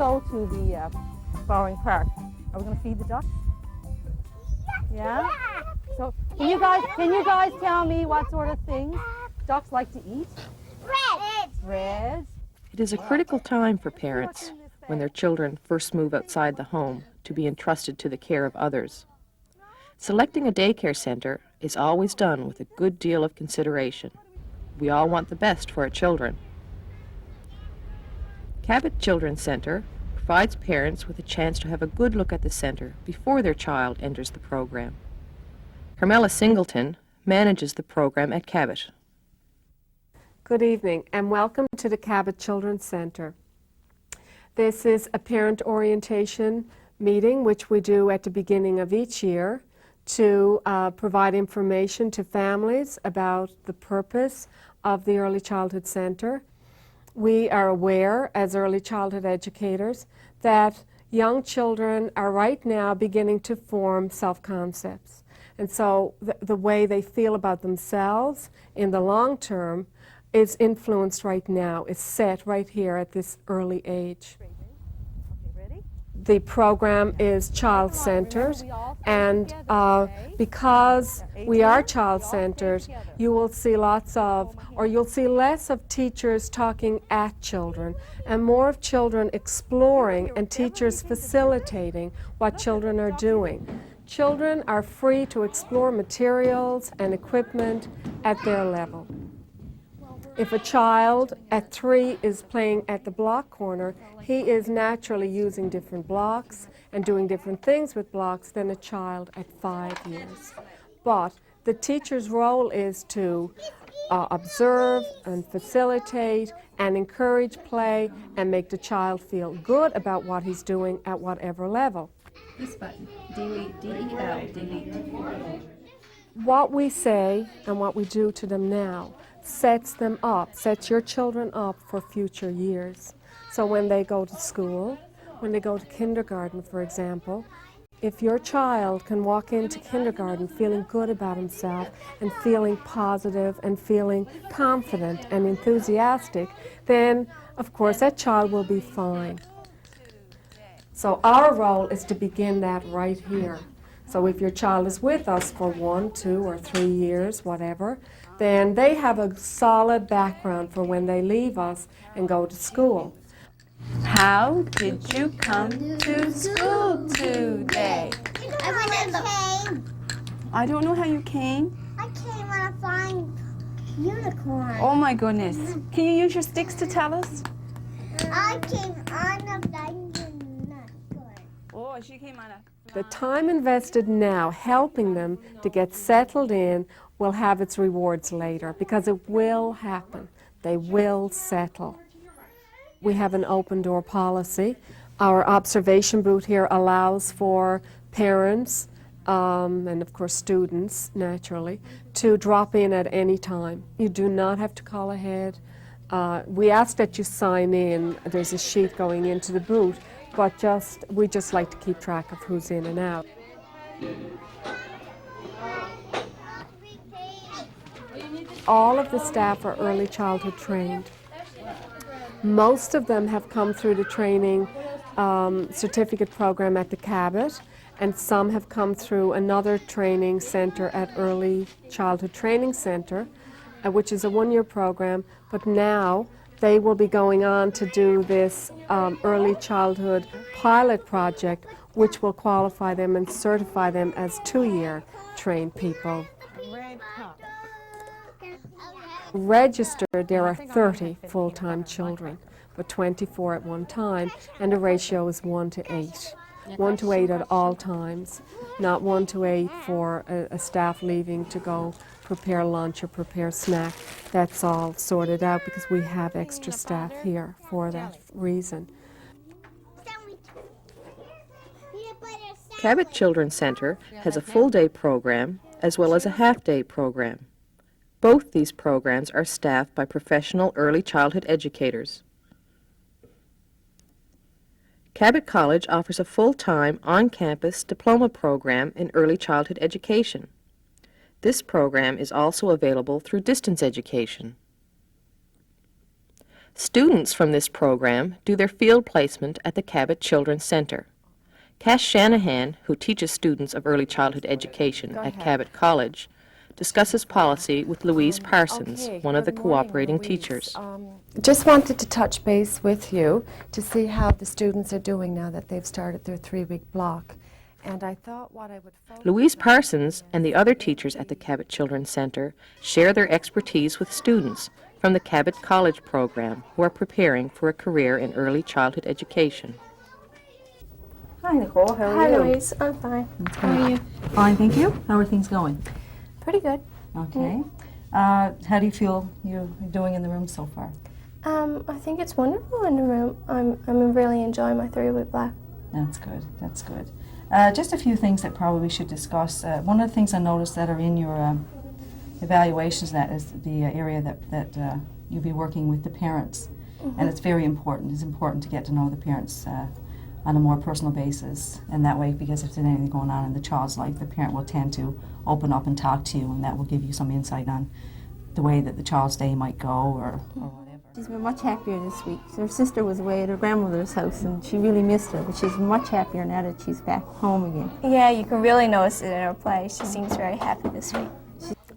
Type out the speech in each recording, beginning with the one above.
go to the flowering park. Are we going to feed the ducks? Yeah? So can you guys tell me what sort of things ducks like to eat? Bread. It is a critical time for parents when their children first move outside the home to be entrusted to the care of others. Selecting a daycare center is always done with a good deal of consideration. We all want the best for our children. Cabot Children's Center provides parents with a chance to have a good look at the center before their child enters the program. Carmela Singleton manages the program at Cabot. Good evening and welcome to the Cabot Children's Center. This is a parent orientation meeting which we do at the beginning of each year to provide information to families about the purpose of the Early Childhood Center. We are aware as early childhood educators that young children are right now beginning to form self-concepts. And so the way they feel about themselves in the long term is influenced right now, is set right here at this early age. The program is child-centered, and because we are child-centered, you will see you'll see less of teachers talking at children and more of children exploring and teachers facilitating what children are doing. Children are free to explore materials and equipment at their level. If a child at 3 is playing at the block corner, he is naturally using different blocks and doing different things with blocks than a child at 5 years. But the teacher's role is to observe and facilitate and encourage play and make the child feel good about what he's doing at whatever level. This button, delete, D-E-L, delete. What we say and what we do to them now sets them up, sets your children up for future years. So when they go to school, when they go to kindergarten, for example, if your child can walk into kindergarten feeling good about himself and feeling positive and feeling confident and enthusiastic, then of course that child will be fine. So our role is to begin that right here. So if your child is with us for 1, 2, or 3 years, whatever, then they have a solid background for when they leave us and go to school. How did you come to school today? I went in the came. I don't know how you came. I came on a flying unicorn. Oh my goodness. Can you use your sticks to tell us? I came on a flying unicorn. Oh, she came on a... The time invested now helping them to get settled in will have its rewards later, because it will happen. They will settle. We have an open door policy. Our observation booth here allows for parents and of course students, naturally, to drop in at any time. You do not have to call ahead. We ask that you sign in. There's a sheet going into the booth, but we just like to keep track of who's in and out. All of the staff are early childhood trained. Most of them have come through the training certificate program at the Cabot, and some have come through another training center at Early Childhood Training Center, which is a 1-year program, but now they will be going on to do this early childhood pilot project, which will qualify them and certify them as 2-year trained people. Registered, there are 30 full-time children, but 24 at one time, and the ratio is 1 to 8. 1 to 8 at all times, not 1 to 8 for a staff leaving to go prepare lunch or prepare snack. That's all sorted out because we have extra staff here for that reason. Cabot Children's Center has a full-day program as well as a half-day program. Both these programs are staffed by professional early childhood educators. Cabot College offers a full-time, on-campus diploma program in early childhood education. This program is also available through distance education. Students from this program do their field placement at the Cabot Children's Center. Cass Shanahan, who teaches students of early childhood education at Cabot College, discusses policy with Louise Parsons, one of the cooperating teachers. Just wanted to touch base with you to see how the students are doing now that they've started their 3-week block. And I thought what I would Louise Parsons and the other teachers at the Cabot Children's Center share their expertise with students from the Cabot College program who are preparing for a career in early childhood education. Hi, Nicole. How are Hi, you? Louise. I'm fine. How are you? Fine, thank you. How are things going? Pretty good. Okay. How do you feel you're doing in the room so far? I think it's wonderful in the room. I'm really enjoying my 3-week block. That's good. That's good. Just a few things that probably we should discuss. One of the things I noticed that are in your evaluations, that is the area that you'll be working with the parents. And it's very important. It's important to get to know the parents on a more personal basis. And that way, because if there's anything going on in the child's life, the parent will tend to open up and talk to you, and that will give you some insight on the way that the child's day might go or whatever. She's been much happier this week. Her sister was away at her grandmother's house and she really missed her, but she's much happier now that she's back home again. Yeah, you can really notice it in her play. She seems very happy this week.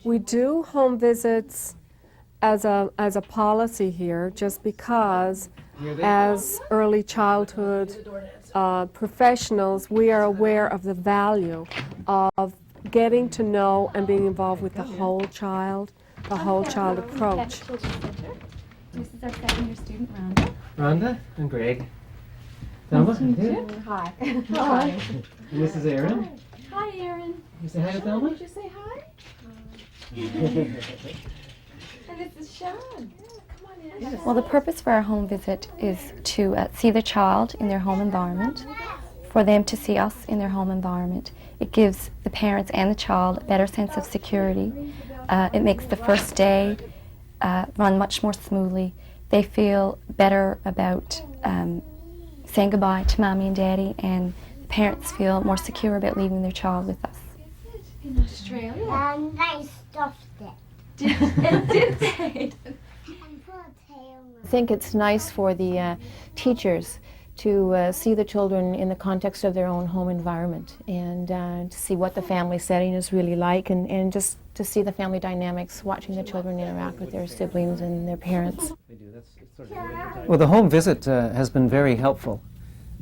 We do home visits as a policy here, just because as early childhood professionals, we are aware of the value of getting to know and being involved with the whole child approach. This is our second-year student, Rhonda. Rhonda and Greg. Thelma. Hi. Hi. And this is Erin. Hi, Erin. You say hi to Thelma? Did you say hi? And this is Sean. Come on in. Well, the purpose for our home visit is to see the child in their home environment, for them to see us in their home environment. It gives the parents and the child a better sense of security. It makes the first day run much more smoothly. They feel better about saying goodbye to Mommy and Daddy, and the parents feel more secure about leaving their child with us. In Australia. And they stuffed it. Did they? I think it's nice for the teachers to see the children in the context of their own home environment, and to see what the family setting is really like, and just to see the family dynamics, watching the children interact with their siblings and their parents. Well, the home visit has been very helpful.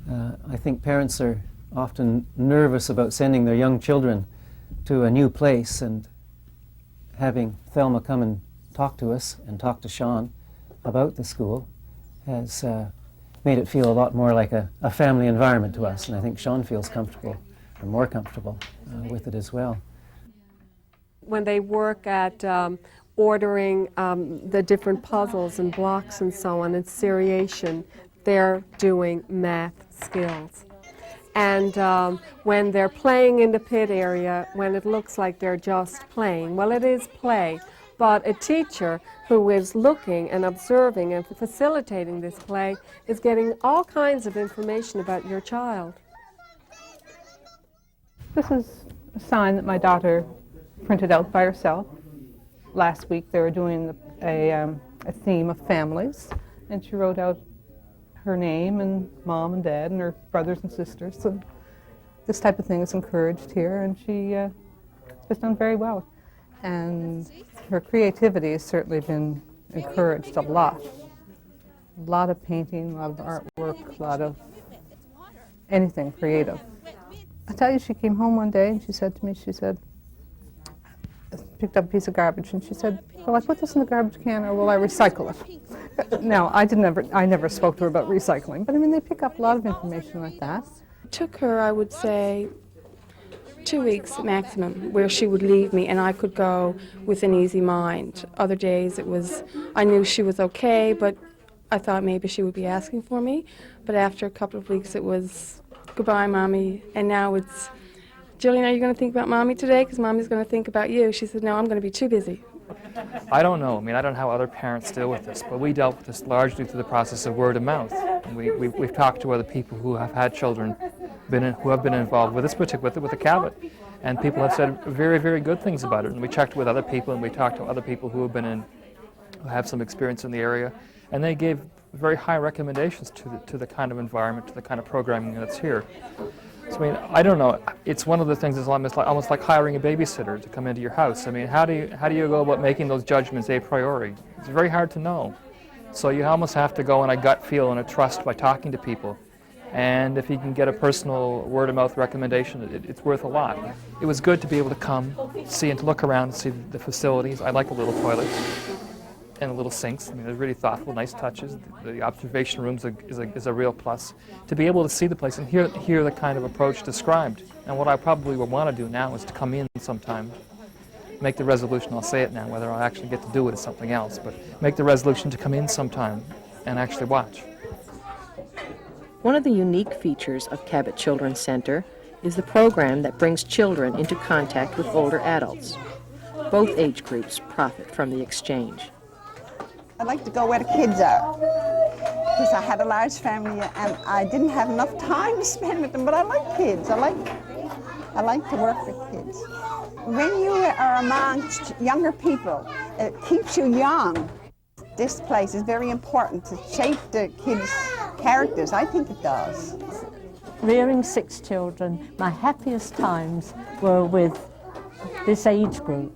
I think parents are often nervous about sending their young children to a new place, and having Thelma come and talk to us and talk to Sean about the school has made it feel a lot more like a family environment to us, and I think Sean feels comfortable, or more comfortable, with it as well. When they work at ordering the different puzzles and blocks and so on, and seriation, they're doing math skills. And when they're playing in the pit area, when it looks like they're just playing, well, it is play, but a teacher who is looking and observing and facilitating this play is getting all kinds of information about your child. This is a sign that my daughter printed out by herself. Last week they were doing a theme of families, and she wrote out her name and mom and dad and her brothers and sisters. So this type of thing is encouraged here, and she has done very well. And her creativity has certainly been encouraged a lot. A lot of painting, a lot of artwork, a lot of anything creative. I tell you, she came home one day and she said to me, picked up a piece of garbage, and she said, "Will I put this in the garbage can or will I recycle it?" Now, I never spoke to her about recycling, but I mean, they pick up a lot of information like that. It took her, I would say, 2 weeks maximum, where she would leave me and I could go with an easy mind. Other days I knew she was okay, but I thought maybe she would be asking for me. But after a couple of weeks it was, "Goodbye, Mommy," and now it's, "Jillian, are you going to think about Mommy today? Because Mommy's going to think about you." She said, "No, I'm going to be too busy." I don't know. I mean, I don't know how other parents deal with this, but we dealt with this largely through the process of word of mouth. And we've talked to other people who have had children who have been involved with this particular, with the Cabot, and people have said very, very good things about it. And we checked with other people, and we talked to other people who have been who have some experience in the area, and they gave very high recommendations to the kind of environment, to the kind of programming that's here. So, I mean, I don't know. It's one of the things that's almost like hiring a babysitter to come into your house. I mean, how do you go about making those judgments a priori? It's very hard to know. So you almost have to go on a gut feel and a trust by talking to people. And if you can get a personal word-of-mouth recommendation, it's worth a lot. It was good to be able to come, see, and to look around and see the facilities. I like the little toilets and the little sinks. I mean, they're really thoughtful, nice touches. The observation rooms is a real plus. To be able to see the place and hear the kind of approach described. And what I probably would want to do now is to come in sometime, make the resolution, I'll say it now, whether I'll actually get to do it is something else, but make the resolution to come in sometime and actually watch. One of the unique features of Cabot Children's Center is the program that brings children into contact with older adults. Both age groups profit from the exchange. I like to go where the kids are, because I had a large family and I didn't have enough time to spend with them, but I like kids. I like to work with kids. When you are amongst younger people, it keeps you young. This place is very important to shape the kids' characters. I think it does. Rearing 6 children, my happiest times were with this age group,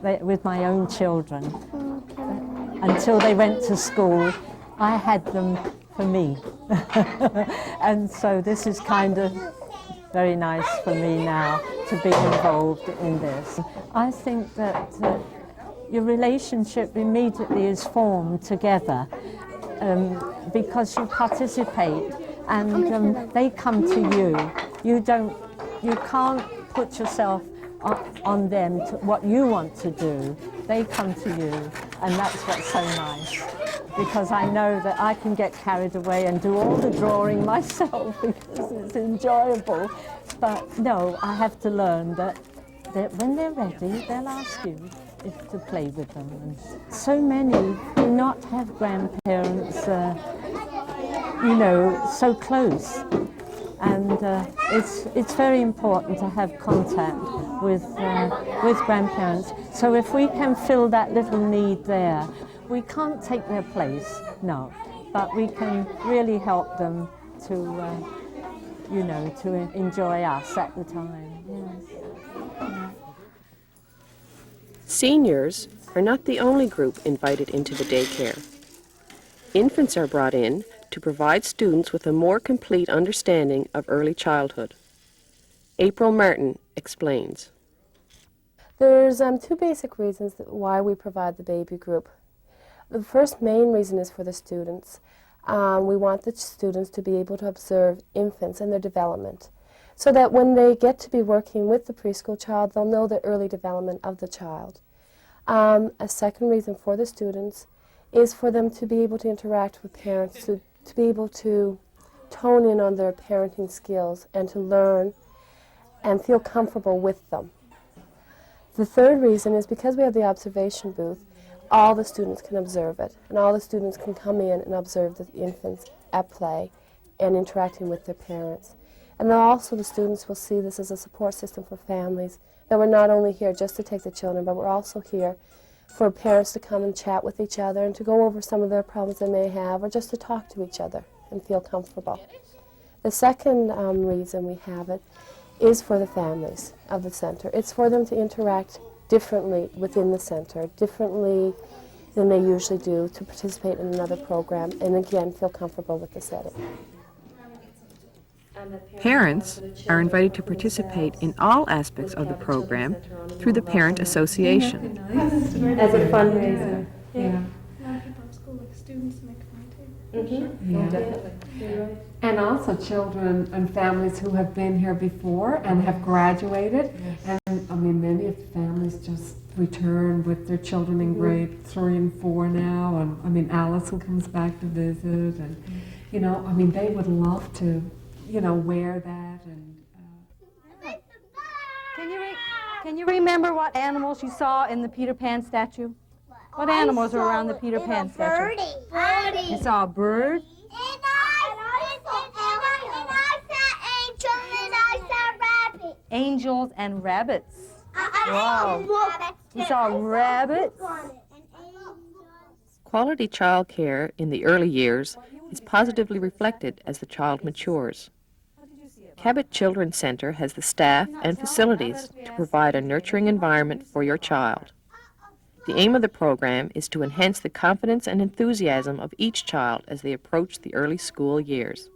with my own children. Until they went to school, I had them for me. And so this is kind of very nice for me now to be involved in this. I think that your relationship immediately is formed together because you participate and they come to you. You can't put yourself on them to what you want to do. They come to you, and that's what's so nice, because I know that I can get carried away and do all the drawing myself because it's enjoyable. But no, I have to learn that when they're ready, they'll ask you to play with them. And so many do not have grandparents, so close. And it's very important to have contact with grandparents. So if we can fill that little need there, we can't take their place, no, but we can really help them to enjoy us at the time. Yes. Seniors are not the only group invited into the daycare. Infants are brought in to provide students with a more complete understanding of early childhood. April Martin explains. There's 2 basic reasons why we provide the baby group. The first main reason is for the students. We want the students to be able to observe infants and their development, so that when they get to be working with the preschool child, they'll know the early development of the child. A second reason for the students is for them to be able to interact with parents, to be able to tone in on their parenting skills and to learn and feel comfortable with them. The third reason is because we have the observation booth, all the students can observe it, and all the students can come in and observe the infants at play and interacting with their parents. And then also the students will see this as a support system for families, that we're not only here just to take the children, but we're also here for parents to come and chat with each other and to go over some of their problems they may have, or just to talk to each other and feel comfortable. The second reason we have it is for the families of the center. It's for them to interact differently within the center, differently than they usually do, to participate in another program and again feel comfortable with the setting. Parents are invited to participate in all aspects of the program through the Parent Association. As a fundraiser. Yeah. A lot of people in school, like students, make money too. Yeah, definitely. And also children and families who have been here before and have graduated. And I mean, many of the families just return with their children in grade 3 and 4 now. And I mean, Allison comes back to visit, and I mean, they would love to, wear that. And Can you remember what animals you saw in the Peter Pan statue? What animals are around the Peter Pan statue? Birdie. You saw a bird? And I saw angel and I saw rabbit. Angels and rabbits. I Wow. You saw rabbits? Quality child care in the early years is positively reflected as the child matures. Cabot Children's Center has the staff and facilities to provide a nurturing environment for your child. The aim of the program is to enhance the confidence and enthusiasm of each child as they approach the early school years.